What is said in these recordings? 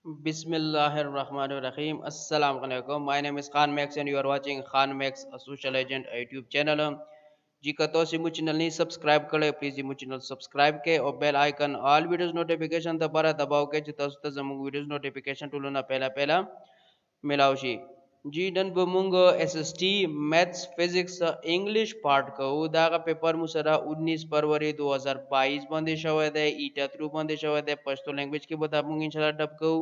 Bismillahirrahmanirrahim. Assalamu alaikum. My name is Khan Max and you are watching Khan Max, a social agent YouTube channel. जी कतो से मुझ चैनल नहीं सब्सक्राइब करे प्लीज मुझ channel subscribe के और bell icon all videos notification दबारा दबाओ के जितना सुता जमुग वीडियोस नोटिफिकेशन टुलो ना पहला पहला मिलावशी जी डन बमुंग SST maths physics English part को दागा पेपर मुसरा 19 फरवरी 2022 बंदे शवदे ईटा थ्रू बंदे शवदे पश्तो लैंग्वेज के बता मुंग इंशाल्लाह डब को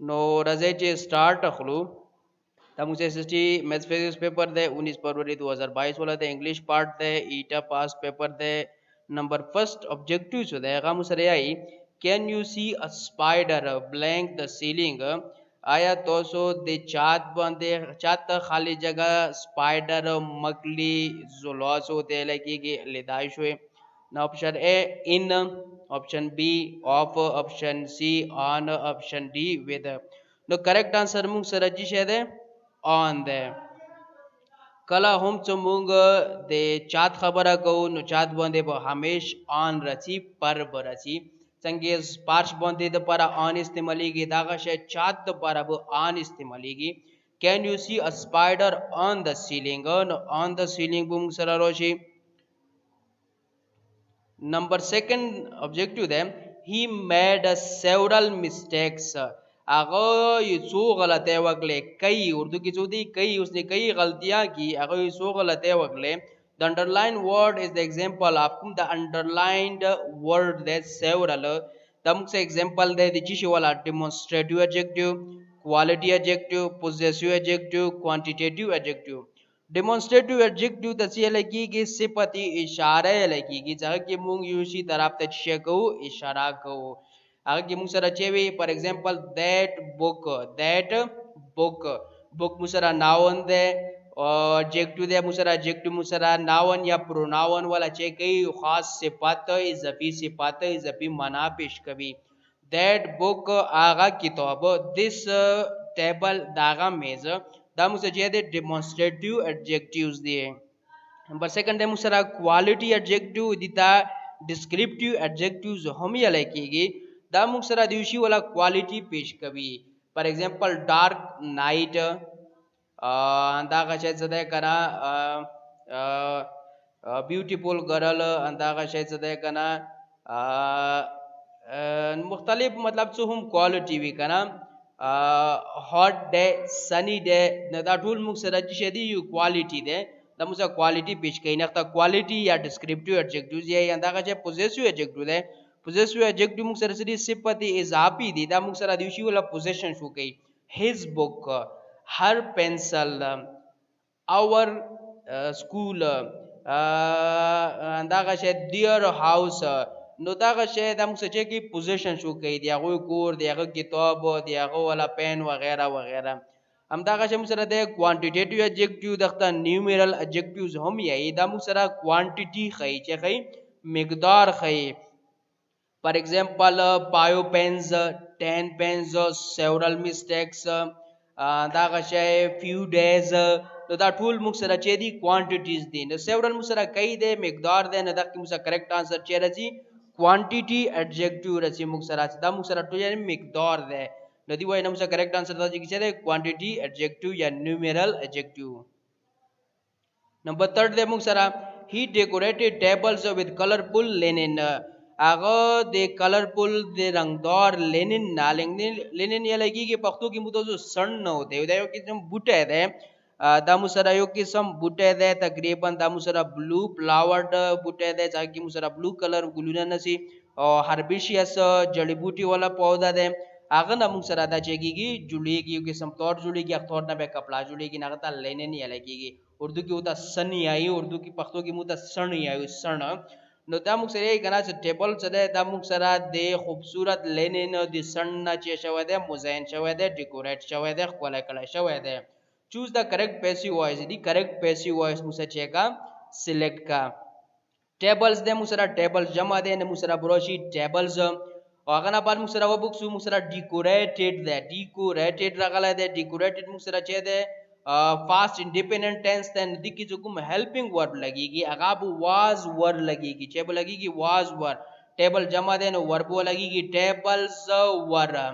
नो रजे स्टार्ट अखलू तमुसे एसएसटी मैथ्स फिजिक्स पेपर दे 19 फरवरी 2022 वाला दे इंग्लिश पार्ट दे ईटा पास पेपर दे नंबर फर्स्ट ऑब्जेक्टिव सो दे मुसरे I can you see a spider blank the ceiling आया तो सो दे चात बंदे चात खाली जगह स्पाइडर मकली जुलॉस होते लगी कि लिदाइश हुए ना option A in option B of option C on option D with the correct answer मुंग सरजी शेदे ऑन दे कला हम चमुंग दे चात खबर को नु चात बंदे ब हमेश ऑन रची पर बरची संगे पार्श बंदे द पर ऑन इस्तेमाली की दागा शे चात द पर अब ऑन इस्तेमाली की can you see a spider on the ceiling on the ceiling बुम सरा रोशी number second objective them he made several mistakes अगर ये सो गलत है वगले कई उर्दू की चौथी कई उसने कई गलतियां की अगर ये सो गलत है Wagle the underlined word is the example आपको the underlined word that several तमसे example दे दीजिए वाला demonstrative adjective quality adjective possessive adjective quantitative adjective demonstrative adjective तसी लगी कि सिपति इशारे लगी कि जगह के मुंग यूशी तरफ तचिए को इशारा को अगर कि मुंग sir Chevy for example that book book मुसरा नाउन दे और एडजेक्टिव दे मुसरा एडजेक्टिव मुसरा नाउन या प्रोनाउन वाला चे कई खास सिफात इजफी मना पेश कभी दैट बुक आगा किताब दिस टेबल दागा मेज दा मुझे चाहिए डेमोन्स्ट्रेटिव एडजेक्टिव्स दिए नंबर सेकंड है मुसरा क्वालिटी एडजेक्टिव दिता डिस्क्रिप्टिव एडजेक्टिव्स हम ये लिखेगी दा मुसरा दिवशी वाला क्वालिटी पेश कभी फॉर एग्जांपल डार्क नाइट अंदा कशे जदे करा ब्यूटीफुल गर्ल अंदा कशे जदे कना मुख्तलिफ मतलब सो हम क्वालिटी भी कना हॉट डे सनी डे नदा टूल मुख से रजिशेदी यू क्वालिटी दे दा मुसा क्वालिटी पेश कई नक्ता क्वालिटी या डिस्क्रिप्टिव एडजेक्टिव्स ये अंदा का जे पोजेसिव एडजेक्टिव दे पोजेसिव एडजेक्टिव मुख से रसदी सिफती इजाफी दी दा मुख से दिवशी वाला पोजेशन शो कई his book her pencil our school अंदा का जे डियर हाउस नो दागा शे दम सचे की पोजीशन शो कई दिया कोई कोर दिया को किताब दिया को वाला पेन वगैरह वगैरह हम दागा शे मुसरा दे क्वांटिटेटिव एडजेक्टिव दख्ता न्यूमेरल एडजेक्टिव्स हम ये दा मुसरा क्वांटिटी खई चे खई मिकदार खई फॉर एग्जांपल पायो पेन्स 10 पेन्स सेवरल मिस्टेक्स दागा शे फ्यू डेज तो दा टूल मुसरा चे दी क्वांटिटीज दी न सेवरल मुसरा कई दे मिकदार दे न दख मुसरा करेक्ट आंसर चे रजी क्वांटिटी एडजेक्टिव रची मुक्सरा दा मुक्सरा तो यानी मिकदार दे नदी वो नमसा करेक्ट आंसर था जी किसे क्वांटिटी एडजेक्टिव या न्यूमेरल एडजेक्टिव नंबर थर्ड दे मुक्सरा ही decorated tables with colourful linen आगो दे कलरफुल दे रंगदार लेनिन नालिंग लेनिन ये लगी कि पख्तू की मुतो जो सन न होते उदय कि हम बूटे दे दामुसरा यो किस्म बूटे दे तकरीबन दामुसरा ब्लू फ्लावर्ड बूटे दे जाकि मुसरा ब्लू कलर गुलुना नसी और हर्बिशियस जड़ी बूटी वाला पौधा दे आगे ना मुसरा दा चेगी की जुड़ी की किस्म तौर जुड़ी की अख्तौर ना बे कपड़ा जुड़ी की नागता लेने नहीं लगेगी उर्दू की उता सनी आई उर्दू की पख्तो की मुता सण आई सण नो दा मुसरा ये कना से टेबल चदे दा मुसरा दे खूबसूरत लेने न दि सण ना चे शवे दे मुजैन शवे दे डेकोरेट शवे दे कोला कला शवे दे choose the correct passive voice the correct passive voice मुझसे चेका select का tables दे मुसरा tables जमा दे ने मुसरा ब्रोशी tables और अगर ना बात मुसरा वो बुक्स मुसरा decorated दे decorated रगला दे decorated मुसरा चे दे fast independent tense then दिक्की जो कुम helping verb लगेगी अगाब was were लगेगी table लगेगी was were table जमा दे ने verb वो लगेगी tables were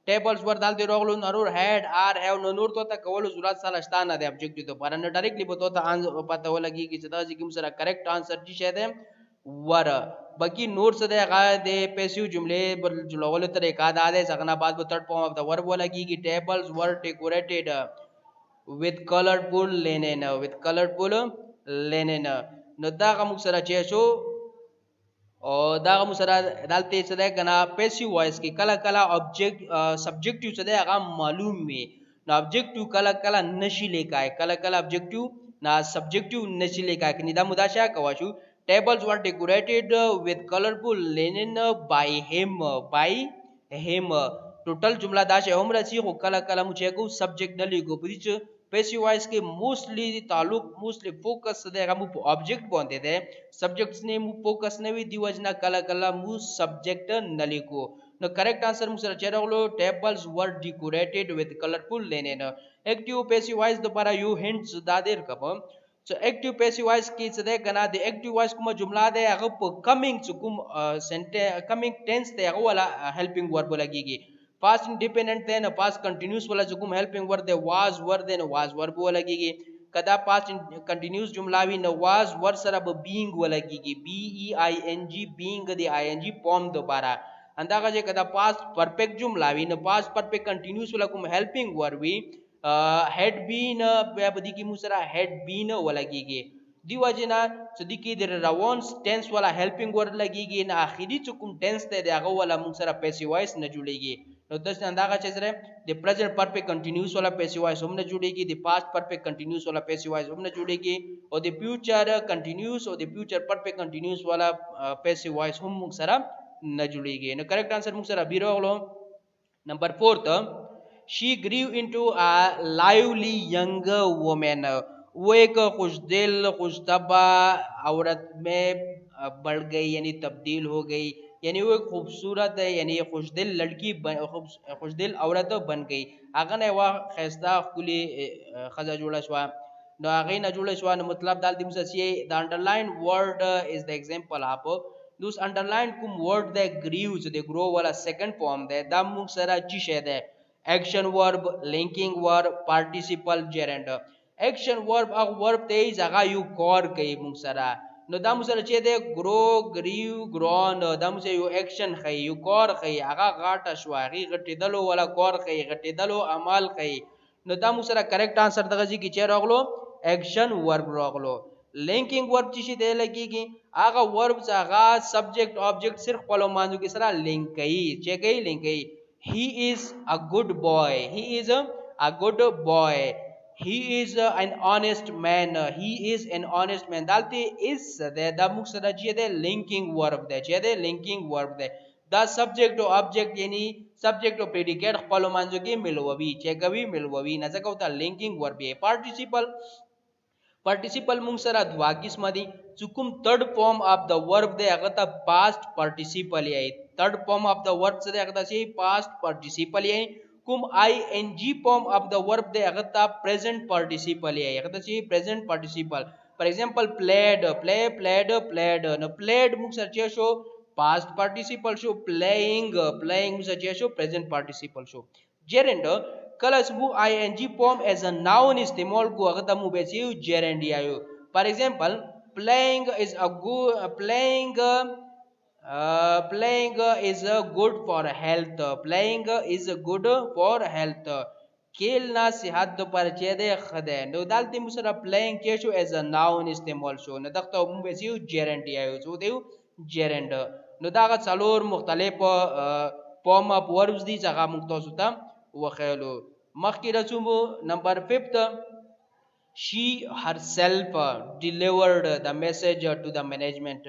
tables ور دالته راغلو نور had are have نو نور ته کول ضرورت سره شته نه دی objective ته پر نه ډایرکټلی به ته پته ولګي چې دا چې کوم سره کریکټ انسر چې شه ده ور باقی نور څه دی هغه د پیسیو جملې بل جوړولو طریقه دا ده څنګه بعد به تھرڈ فارم اف د ورب ولګي tables were decorated with colorful linen نو دا غو سره چې شو او دا غو سره دالته څه ده کنه پیسیو وایس کې کله کله object subjective څه ده هغه معلوم وي نو objective کله کله نشي لیکای کله کله objective نا subjective نشي لیکای کني دا مداشا کوا شو tables were decorated with colorful linen by him ټوټل جمله دا چې هم رسی خو کله کله مو چې کو سبجیکټ نه لیکو په دې پیسیو وایس کې موستلی تعلق موستلی فوکس دی هغه مو په آبجیکټ باندې دی سبجیکټس نه مو فوکس نه وي دی وجنا کله کله مو سبجیکټ نه لیکو نو کریکټ انسر مو سره چیرغلو ټیبلز ور ډیکوریټډ وذ کلرفل لینن ایکټیو پیسیو وایس د لپاره یو هینټس دا دیر کوم سو ایکټیو پیسیو وایس کې څه ده کنه د ایکټیو وایس کوم جمله ده هغه په کمینګ کوم سنټ کمینګ ټینس ته هغه ولا هیلپینګ ورب لګیږي past independent then past continuous wala jukum helping word the was were then was verb wala gigi kada past continuous jumla wi no was were sara being wala gigi b e i n g being the ing form dobara andaga je kada past perfect jumla wi no past perfect continuous wala kum helping word wi had been badi ki musara had been wala gigi دی وجنا صدیقی در روان ټینس والا هیلپینګ ورډ لګیږي نه اخیری چکم ټینس ته دغه والا موږ سره پیسیو وایس نه جوړیږي نو داس انداغه چې سره د پریزنٹ پرفیکټ کنټینیوس والا پیسیو وایس هم نه جوړیږي د پاست پرفیکټ کنټینیوس والا پیسیو وایس هم نه جوړیږي او د فیوچر کنټینیوس او د فیوچر پرفیکټ کنټینیوس والا پیسیو وایس هم موږ سره نه جوړیږي نو کریکټ انسر موږ سره بیرغلو نمبر 4 she grew into a lively young woman वो एक खुशदिल खुशतबा औरत में बढ़ गई यानी तब्दील हो गई यानी वो एक खूबसूरत है यानी खुशदिल लड़की खुशदिल औरत बन गई अगर ने वह खैस्ता खुली खजा जोड़ा शवा no again na jule shwa no matlab dal dim sa the underlined word is the example apo those underlined kum word the grew so they grow wala second form the dam sara chi she the action verb linking verb participle gerund action verb अग वर्ब ते जगह you core कई मुसरा नो दा मुसरा चे they grow grieve grown दा मुसे you action खई you core खई आगा गाटा शवा गी गट्टी दलो वाला कॉर खई गट्टी दलो अमाल खई नो दा मुसरा करेक्ट आंसर दगा जी की चे रगलो एक्शन वर्ब रगलो लिंकिंग वर्ब चिशी दे लगेगी आगा वर्ब जगह सब्जेक्ट ऑब्जेक्ट सिर्फ पलो मानू की सरा लिंक कई चे कई लिंक कई he is a good boy he is a good boy he is an honest man he is an honest man dalti is de da muksada je de linking verb de je de linking verb de da subject or object yani subject or predicate khpalo manjo ki milwawi chegawi milwawi na zakauta linking verb ye participle mung sara dwa kismadi chukum third form of the verb de agata past participle ye third form of the verb se agata se past participle ye कुम ing form of the verb de agata present participle ye agata chi present participle for example played play played played no played muk search show past participle show playing playing muk search show present participle show gerund kalas bu ing form as a noun istemal ko agata mu besi gerund ayo for example playing is a good playing is good for health playing is good for health खेलना सेहत पर चेदे खदे नो दालती मुसरा playing के show as a noun इस्तेमाल शो न दख्ता मु बेसियो gerund आयो जो देउ gerund नो दागा चालोर मुख्तलिफ form of verbs दी जगह मुक्तसुता वखैलो मखकी रसुमो नंबर 5 she herself delivered the message to the management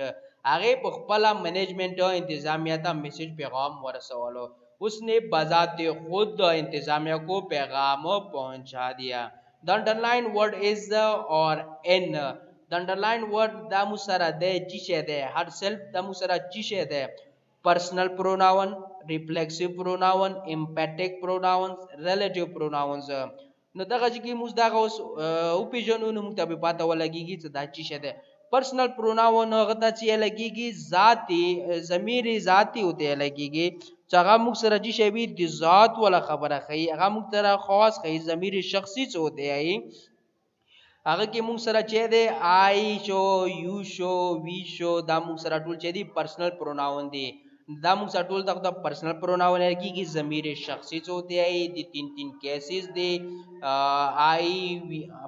आगे पखपला मैनेजमेंट इंतजामिया था मैसेज पैगाम वरसवालो उसने बजाते खुद इंतजामिया को पैगाम पहुंचा दिया the underline word is our and the underline word द मुसरा दे चिशे दे हर सेल्फ द मुसरा चिशे दे personal pronoun reflexive pronoun emphatic pronoun relative pronouns न दगा जी की मुसदागा उस उपिजनु न मुताबि पाता वाला गी दा चिशे दे पर्सनल प्रोनाउन गता ची लगेगी जाती जमीरी जाती होते लगेगी هغه موږ سره چې شی د ذات ولا خبره خي هغه موږ سره خاص خي ضمیر شخصي څه ہوتے ای هغه کې موږ سره چې دی آی شو یو شو وی شو دا موږ سره ټول چې دی پرسنل پروناون دی دا موږ سره ټول دغه پرسنل پروناون لري کی ضمیر شخصي څه ہوتے ای دی تین کیسز دی آی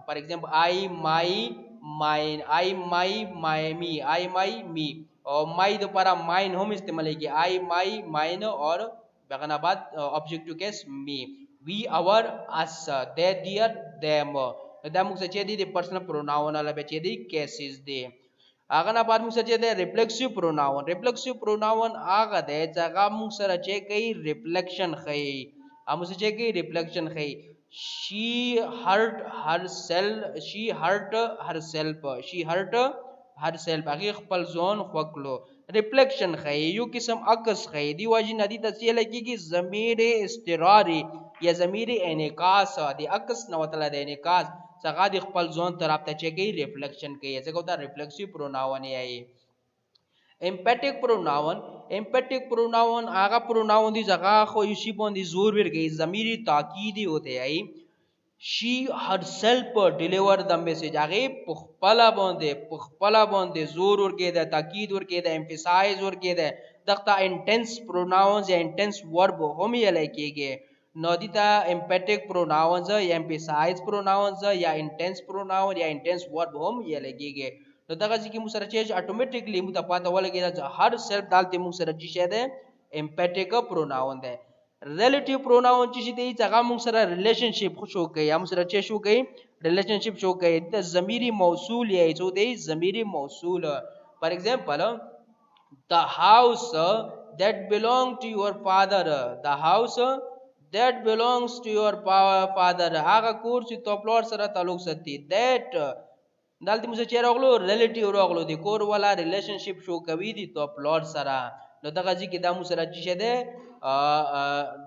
فار ایگزامپل آی مای ماین آی مای مای می آی مای می اور مای د پر ماین هم استعمال کی آی مای ماین اور بغنا بعد objective case me we our us they their them دا موږ چې دي د پرسنل پروناون له بچي دي کیسز دي هغه نه بعد موږ چې دي ریفلیکسیو پروناون هغه د ځای موږ سره چې کوي ریفلیکشن خي موږ چې کوي ریفلیکشن خي she hurt herself هغه خپل ځون خوکلو ریفلیکشن خي یو قسم عکس خي دی واجی ندی تسهیل کیږي ضمیر استراری یا ضمیر انعکاس دی عکس نو تعالی د انعکاس څنګه د خپل ځون طرف ته چي ریفلیکشن کوي څنګه دا ریفلیکسیو پروناون یې एम्पेटिक प्रोनाउन आगा प्रोनाउन दी जगह खो इसी बोंदी जोर वर गई ज़मीरी ताकीदी होते आई she herself deliver the message आगे पुखपला बोंदे जोर वर के दे ताकीद वर के दे emphasize वर के दे दख्ता intense pronouns या intense verb हम ये लेके गए नोदिता एम्पेटिक प्रोनाउंस या emphasize pronouns या intense pronoun या intense verb हम ये लेके गए نو دغه ځکه موږ سره چې اتوماتیکلی موږ ته پاته ولګی دا هر سیلف دالته موږ سره چې شه ده امپیټیک پروناون ده ریلیټیو پروناون چې دی هغه موږ سره ریلیشنشپ شو کوي هم سره چې شو کوي ریلیشنشپ شو کوي د ضمیری موصول یې چې دی ضمیری موصول فار ایگزامپل the house that belong to your father the house that belongs to your father هغه کور چې تو پلور سره تعلق ساتي that دالته موږ چې راغلو ریلیټیو راغلو د کور والا ریلیشنشپ شو کوي دي تو پلور سره نو دغه ځکه دا موږ سره چې ده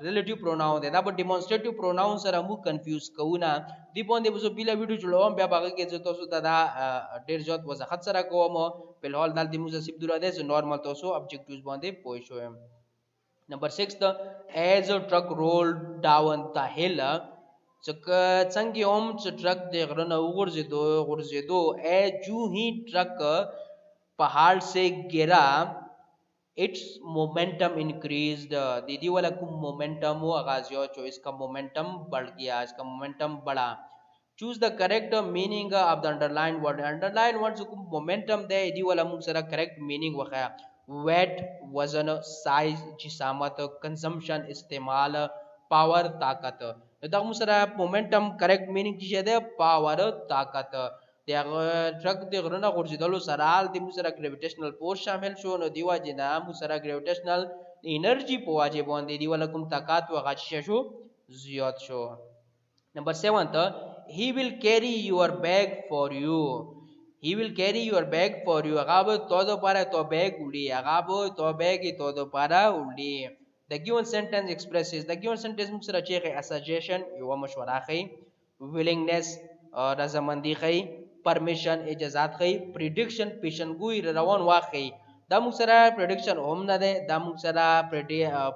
ریلیټیو پروناون ده دا په ډیمونستریټیو پروناون سره مو کنفیوز کوونه دی باندې وسو بیل ویډیو جوړوم بیا باغ کې چې تاسو ته دا ډیر ځات وضاحت سره کوم په حال دالته موږ سیب دره ده نورمال تاسو ابجیکټیوز باندې پوه شوم نمبر 6 as a truck rolled down the hill څنګه هم چې ټرک د غرنه غورځېدو ای جو ही ट्रक पहाड़ से गिरा इट्स मोमेंटम इंक्रीज्ड दीदी वाला को मोमेंटम हो आगाज हो जो इसका मोमेंटम बढ़ गया इसका मोमेंटम बढ़ा choose the correct meaning of the underline word को मोमेंटम दे दीदी वाला मुझ सरा करेक्ट मीनिंग वखाया वेट वजन साइज जिसामत कंजम्पशन इस्तेमाल पावर ताकत دا موږ سره مومنټم کریکټ مینینګ چې ده پاور طاقت دغه ټرک د غرونه غورځیدلو سره د موږ سره ګریویټیشنل فورس شامل شو نو دی واجنه موږ سره ګریویټیشنل انرژي په واجب باندې دی ولکم طاقت او غاښ شو زیات شو نمبر 7 he will carry your bag for you هغه تو د پاره تو بیگ وړي هغه تو بیگ تو د پاره وړي The given sentence expresses the given sentence موږ سره چې suggestion یو مشوره خي willingness رضامندي خي permission اجازه خي prediction پیشنګوئی روان واخي دا موږ سره prediction هم نه ده دا موږ سره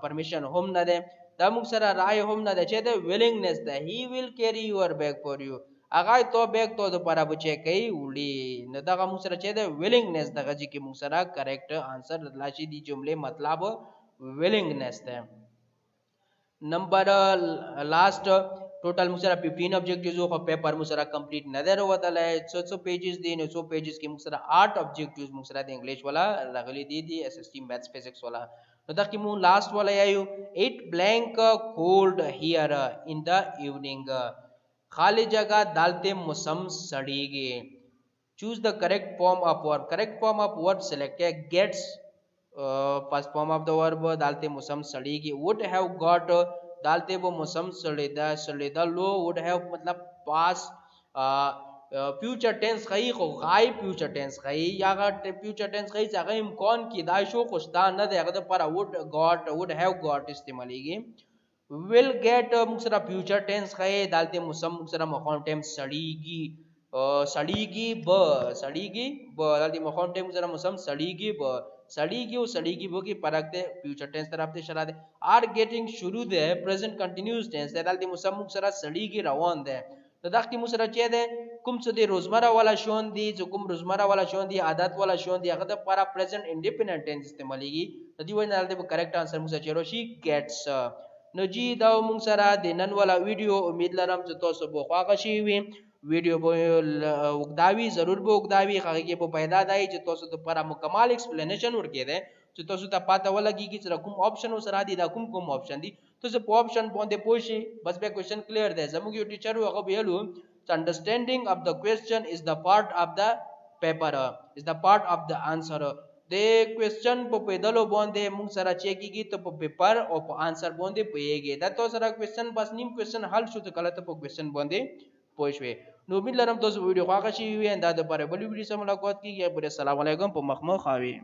permission هم نه ده دا موږ سره رائے هم نه ده چې the willingness ده he will carry your bag for you هغه تو بیگ تو د پاره بچي کوي وړي نه دا موږ سره چې the willingness دغه چې موږ سره correct answer راشي دي جمله مطلب willingness है नंबर लास्ट टोटल मुसरा 15 ऑब्जेक्टिव्स हो पेपर मुसरा कंप्लीट नदर होता है 100 पेजेस दी 100 पेजेस की मुसरा 8 ऑब्जेक्टिव्स मुसरा दे इंग्लिश वाला रगली दी एसएसटी मैथ्स फिजिक्स वाला तो तक कि मु लास्ट वाला आयो it blank cold here in the evening खाली जगह डालते मौसम सड़ीगे choose the correct form of verb select gets first form of the verb डालते मौसम सड़ीगी वुड हैव गॉट डालते वो मौसम सड़ीदा लो वुड हैव मतलब पास फ्यूचर टेंस खई खो गायब फ्यूचर टेंस खई या फ्यूचर टेंस खई जगह इम्कान की दाइशो खुशदा न दे अगर पर वुड हैव गॉट इस्तेमालीगी विल गेट मुक्सरा फ्यूचर टेंस खई डालते मौसम मुक्सरा मौसम टेंस सड़ीगी सड़ीगी ब डालते मौसम टेंस मुक्सरा मौसम सड़ीगी ब सड़ी की वो की परक दे फ्यूचर टेंस तरफ ते शरा दे आर गेटिंग शुरू दे प्रेजेंट कंटिन्यूस टेंस दे दाल दे मुसम्मुक सरा सड़ी की रवान दे तो दाखती मुसरा चे दे कुम सुदे रोजमर्रा वाला शोन दी जो कुम रोजमर्रा वाला शोन दी आदत वाला शोन दी अगर para present indefinite tense इस्तेमाली तो दी वही नाल दे करेक्ट आंसर मुसा चेरो शी gets no ji daw mung sara de nan wala video umid laram to so bo kwa kashi wi video bo ugdawi zarur bo ugdawi khage ke bo पैदा dai to so to para mukamal explanation ur ke de to so ta pata wala gi ki kum option usara di da kum option di to so option bonde poshi bas be question clear de zamu gi teacher wa ko belu understanding of the question is the part of the paper is the part of the answer de question po pedalo bonde mung sara cheki gi to po paper o po answer bonde pege da to sara question bas nim question hal shu to kala to po question bonde poishwe no min laram to video ka shi wi enda da pare bali video samala kot ki ya bude assalamu alaikum po makhmo khawi